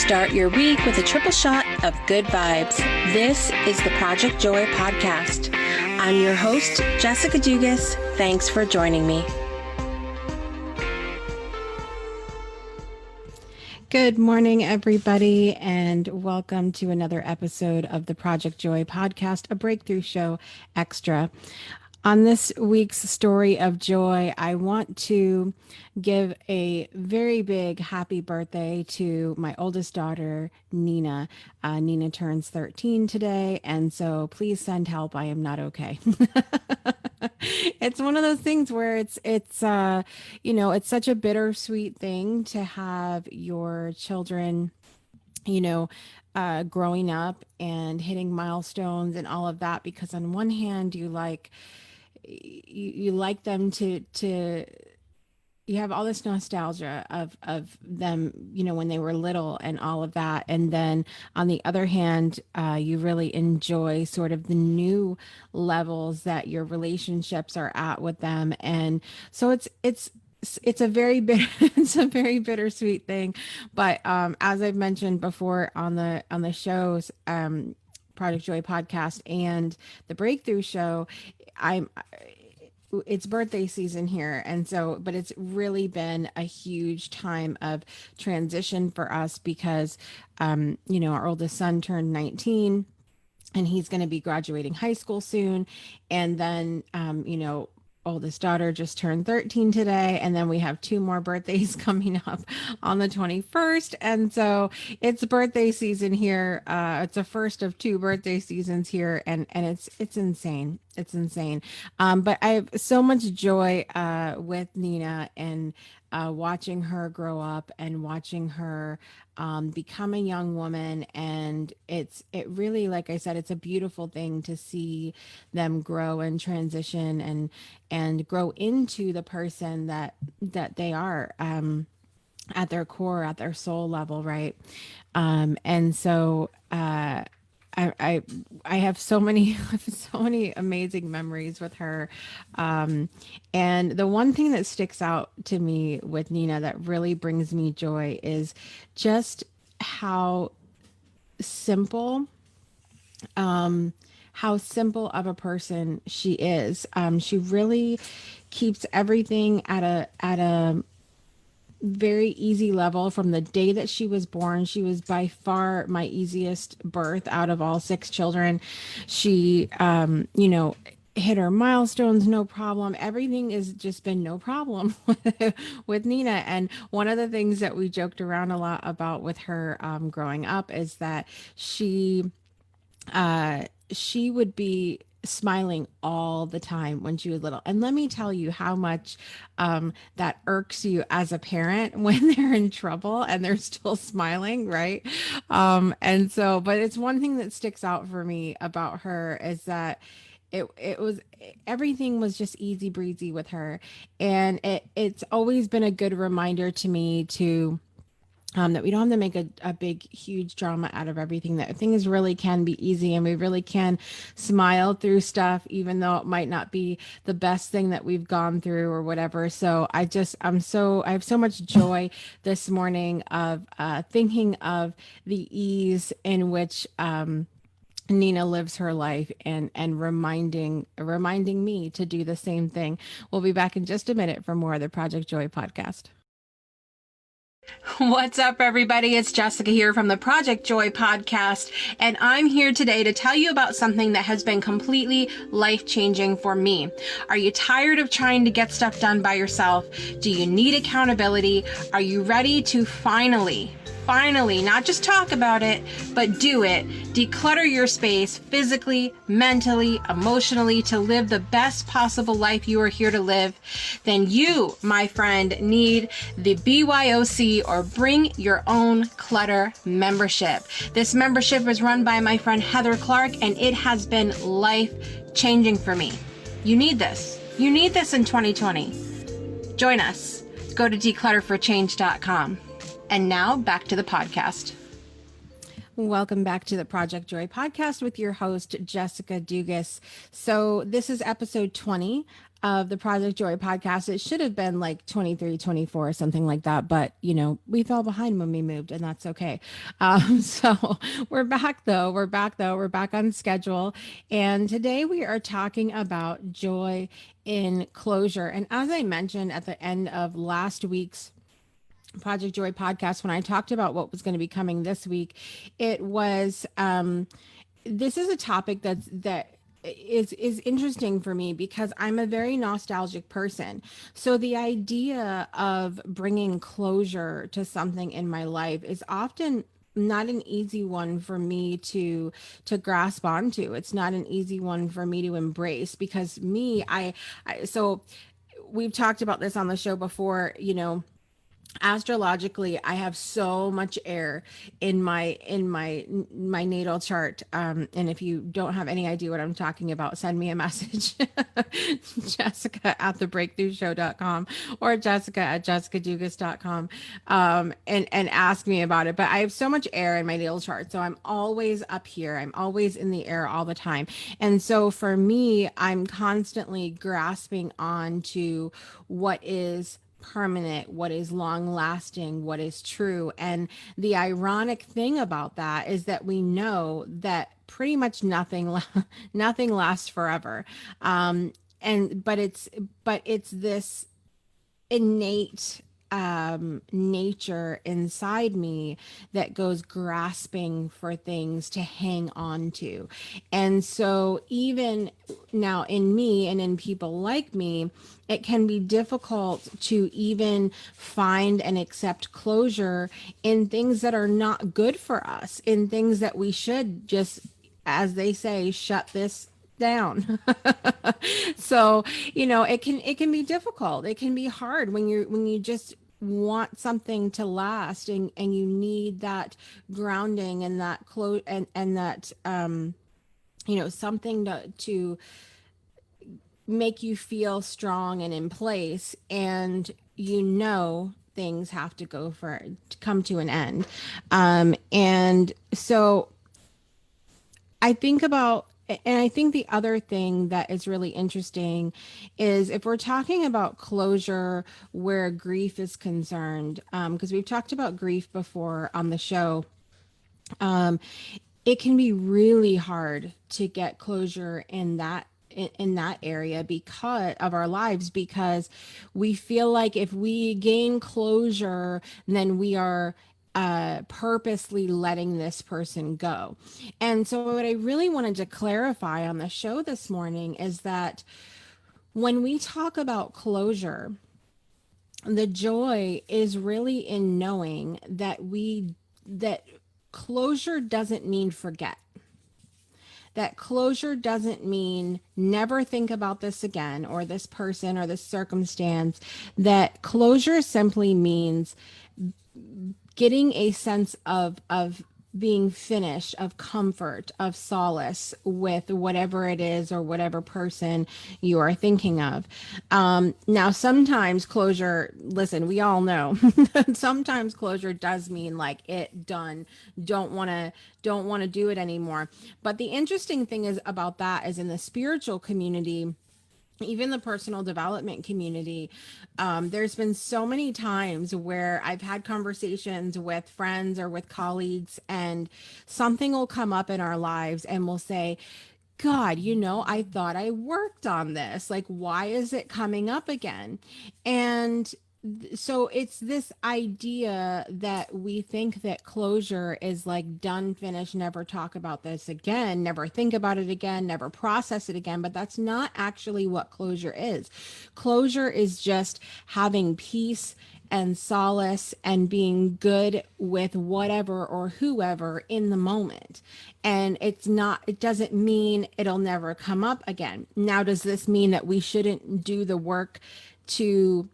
Start your week with a triple shot of good vibes. This is the Project Joy podcast. I'm your host, Jessica Dugas. Thanks for joining me. Good morning, everybody, and welcome to another episode of the Project Joy podcast, a breakthrough show extra. On this week's story of joy, I want to give a very big happy birthday to my oldest daughter, Nina. Nina turns 13 today, and so please send help. I am not okay. It's one of those things where it's it's such a bittersweet thing to have your children, growing up and hitting milestones and all of that, because on one hand you like them to you have all this nostalgia of them, when they were little and all of that. And then on the other hand, you really enjoy sort of the new levels that your relationships are at with them. And so it's a very it's a very bittersweet thing. But as I've mentioned before on the shows, Project Joy podcast and the Breakthrough Show, it's birthday season here. And so, but it's really been a huge time of transition for us because, our oldest son turned 19 and he's going to be graduating high school soon. And then, oldest daughter just turned 13 today. And then we have two more birthdays coming up on the 21st. And so it's birthday season here. It's a first of two birthday seasons here. And it's insane. It's insane. But I have so much joy with Nina and watching her grow up and watching her become a young woman. And it really, like I said, it's a beautiful thing to see them grow and transition and grow into the person that they are at their core, at their soul level, right? And so I have so many amazing memories with her. And the one thing that sticks out to me with Nina that really brings me joy is just how simple of a person she is. She really keeps everything at a very easy level. From the day that she was born, she was by far my easiest birth out of all six children. She, hit her milestones, no problem. Everything has just been no problem with Nina. And one of the things that we joked around a lot about with her growing up is that she would be smiling all the time when she was little. And let me tell you how much that irks you as a parent when they're in trouble and they're still smiling, right? And so, but it's one thing that sticks out for me about her is that it was, everything was just easy breezy with her. And it's always been a good reminder to me to that we don't have to make a big, huge drama out of everything, that things really can be easy and we really can smile through stuff, even though it might not be the best thing that we've gone through or whatever. So I have so much joy this morning of thinking of the ease in which Nina lives her life and reminding me to do the same thing. We'll be back in just a minute for more of the Project Joy podcast. What's up, everybody? It's Jessica here from the Project Joy podcast, and I'm here today to tell you about something that has been completely life-changing for me. Are you tired of trying to get stuff done by yourself? Do you need accountability? Are you ready to finally, not just talk about it, but do it, declutter your space physically, mentally, emotionally, to live the best possible life you are here to live? Then you, my friend, need the BYOC, or Bring Your Own Clutter membership. This membership is run by my friend Heather Clark, and it has been life-changing for me. You need this. You need this in 2020. Join us. Go to declutterforchange.com. And now back to the podcast. Welcome back to the Project Joy podcast with your host, Jessica Dugas. So this is episode 20 of the Project Joy podcast. It should have been like 23, 24, something like that. But, we fell behind when we moved, and that's okay. So we're back though. We're back though. We're back on schedule. And today we are talking about joy in closure. And as I mentioned at the end of last week's Project Joy podcast, when I talked about what was going to be coming this week, it was this is a topic that is interesting for me because I'm a very nostalgic person. So the idea of bringing closure to something in my life is often not an easy one for me to grasp onto. It's not an easy one for me to embrace because so we've talked about this on the show before, astrologically I have so much air in my natal chart, and if you don't have any idea what I'm talking about, send me a message. Jessica at thebreakthroughshow.com or Jessica at jessicadugas.com, and ask me about it. But I have so much air in my natal chart, so I'm always up here, I'm always in the air all the time. And so for me, I'm constantly grasping on to what is permanent, what is long lasting, what is true. And the ironic thing about that is that we know that pretty much nothing lasts forever. And but it's this innate nature inside me that goes grasping for things to hang on to. And so even now in me and in people like me, it can be difficult to even find and accept closure in things that are not good for us, in things that we should just, as they say, shut this down. So, it can be difficult. It can be hard when you just want something to last, and you need that grounding and that and that something to make you feel strong and in place, and things have to come to an end. And so I think about, and I think the other thing that is really interesting is if we're talking about closure where grief is concerned, because we've talked about grief before on the show. um, it can be really hard to get closure in that area because of our lives, because we feel like if we gain closure, then we are purposely letting this person go. And so what I really wanted to clarify on the show this morning is that when we talk about closure, the joy is really in knowing that closure doesn't mean forget. That closure doesn't mean never think about this again, or this person, or this circumstance. That closure simply means getting a sense of being finished, of comfort, of solace with whatever it is or whatever person you are thinking of. Now, sometimes closure, listen, we all know, sometimes closure does mean like it done, don't want to do it anymore. But the interesting thing is about that is in the spiritual community, even the personal development community, there's been so many times where I've had conversations with friends or with colleagues, and something will come up in our lives, and we'll say, God, I thought I worked on this. Like, why is it coming up again? And so it's this idea that we think that closure is like done, finished, never talk about this again, never think about it again, never process it again. But that's not actually what closure is. Closure is just having peace and solace and being good with whatever or whoever in the moment. And it doesn't mean it'll never come up again. Now, does this mean that we shouldn't do the work to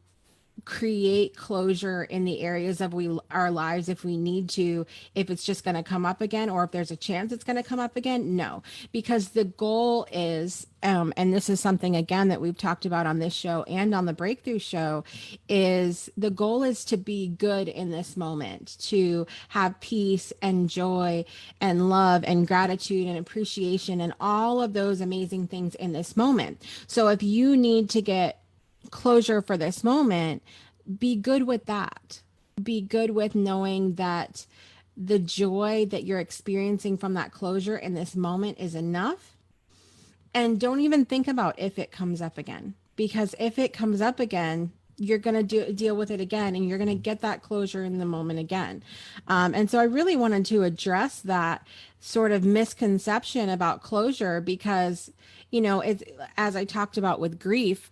create closure in the areas of our lives if we need to, if it's just going to come up again, or if there's a chance it's going to come up again. No, because the goal is, and this is something again that we've talked about on this show and on the Breakthrough Show, is the goal is to be good in this moment, to have peace and joy and love and gratitude and appreciation and all of those amazing things in this moment. So if you need to get closure for this moment, be good with that. Be good with knowing that the joy that you're experiencing from that closure in this moment is enough. And don't even think about if it comes up again, because if it comes up again, you're going to deal with it again, and you're going to get that closure in the moment again. And so I really wanted to address that sort of misconception about closure, because, it's, as I talked about with grief,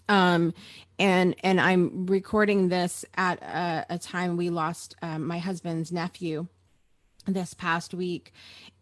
and I'm recording this at a time we lost my husband's nephew this past week,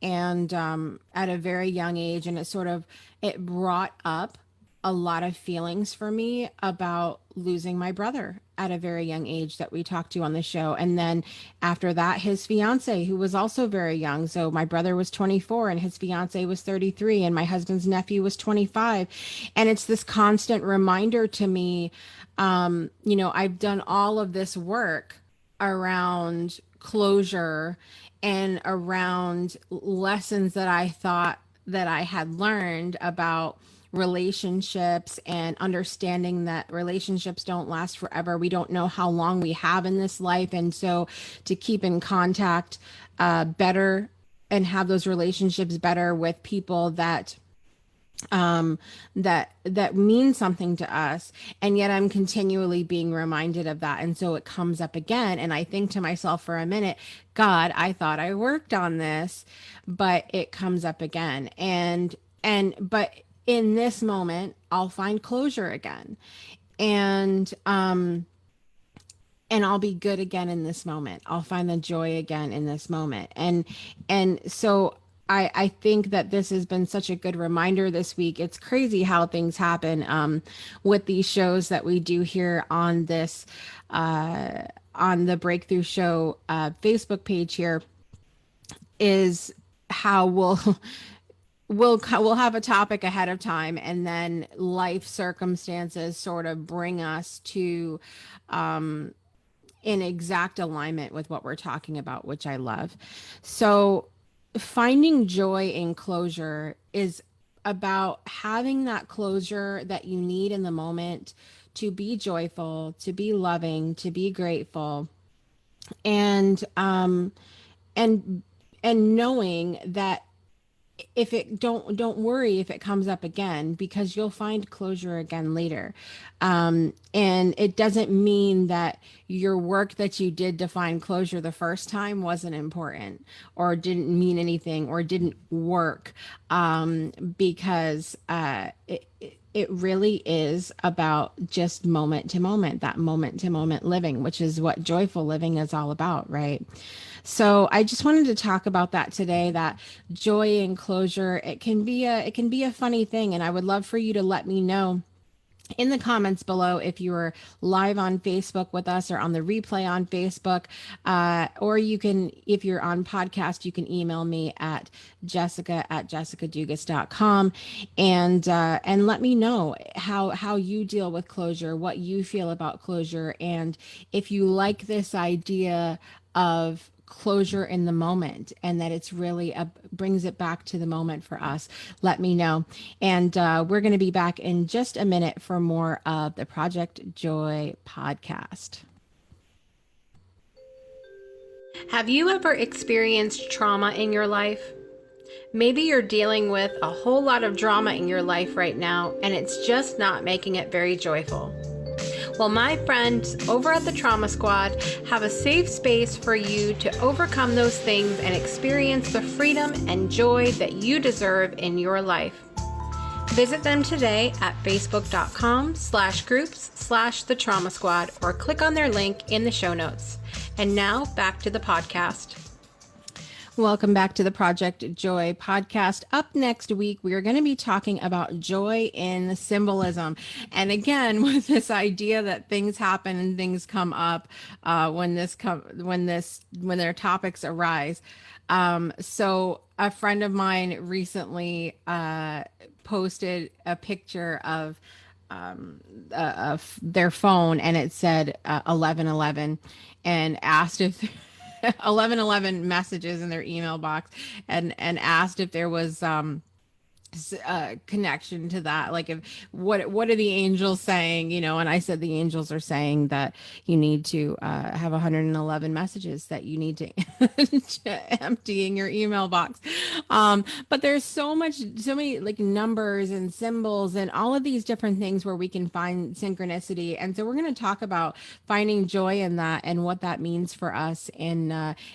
and at a very young age, and it brought up a lot of feelings for me about losing my brother at a very young age that we talked to on the show. And then after that, his fiance, who was also very young. So my brother was 24 and his fiance was 33, and my husband's nephew was 25. And it's this constant reminder to me, I've done all of this work around closure and around lessons that I thought that I had learned about relationships, and understanding that relationships don't last forever. We don't know how long we have in this life. And so to keep in contact better and have those relationships better with people that mean something to us. And yet I'm continually being reminded of that. And so it comes up again. And I think to myself for a minute, God, I thought I worked on this, but it comes up again. But in this moment, I'll find closure again, and I'll be good again in this moment. I'll find the joy again in this moment. And so I think that this has been such a good reminder this week. It's crazy how things happen with these shows that we do here on this, on the Breakthrough Show Facebook page here, is how we'll have a topic ahead of time, and then life circumstances sort of bring us to in exact alignment with what we're talking about, which I love. So finding joy in closure is about having that closure that you need in the moment to be joyful, to be loving, to be grateful, and knowing that if it don't worry if it comes up again, because you'll find closure again later. And it doesn't mean that your work that you did to find closure the first time wasn't important, or didn't mean anything, or didn't work, because it really is about just moment to moment, that moment to moment living, which is what joyful living is all about, right? So I just wanted to talk about that today, that joy and closure, it can be a funny thing. And I would love for you to let me know in the comments below if you are live on Facebook with us, or on the replay on Facebook, or you can, if you're on podcast, you can email me at jessica@jessicadugas.com, and let me know how you deal with closure, what you feel about closure, and if you like this idea of closure in the moment, and that it's really brings it back to the moment for us. Let me know. And we're going to be back in just a minute for more of the Project Joy podcast. Have you ever experienced trauma in your life? Maybe you're dealing with a whole lot of drama in your life right now, and it's just not making it very joyful. Well, my friends over at the Trauma Squad have a safe space for you to overcome those things and experience the freedom and joy that you deserve in your life. Visit them today at facebook.com/groups/the Trauma Squad, or click on their link in the show notes. And now back to the podcast. Welcome back to the Project Joy podcast. Up next week, we are going to be talking about joy in symbolism. And again, with this idea that things happen and things come up when their topics arise. So a friend of mine recently posted a picture of their phone, and it said 1111, and asked if 1111 messages in their email box, and asked if there was connection to that, like if what are the angels saying, and I said the angels are saying that you need to have 111 messages that you need to empty in your email box. But there's so many like numbers and symbols and all of these different things where we can find synchronicity, and so we're going to talk about finding joy in that and what that means for us in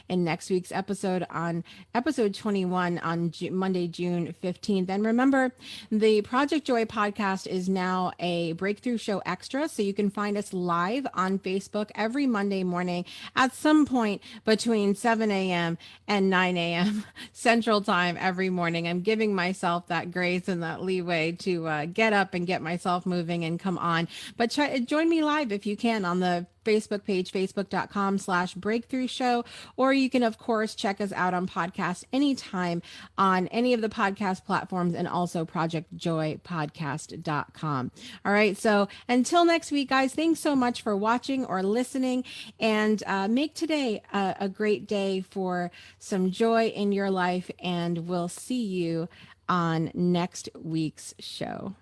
next week's episode, on episode 21 on Monday, June 15th. And remember, the Project Joy podcast is now a Breakthrough Show Extra, so you can find us live on Facebook every Monday morning at some point between 7 a.m. and 9 a.m. Central Time every morning. I'm giving myself that grace and that leeway to get up and get myself moving and come on. But join me live if you can on the Facebook page, facebook.com/breakthrough show, or you can of course check us out on podcast anytime on any of the podcast platforms, and also projectjoypodcast.com. All right, so until next week, guys, thanks so much for watching or listening, and make today a great day for some joy in your life, and we'll see you on next week's show.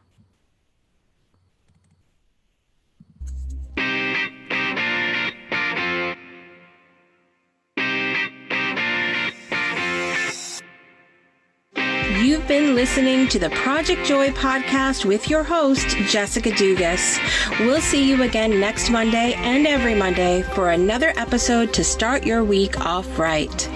You've been listening to the Project Joy podcast with your host, Jessica Dugas. We'll see you again next Monday and every Monday for another episode to start your week off right.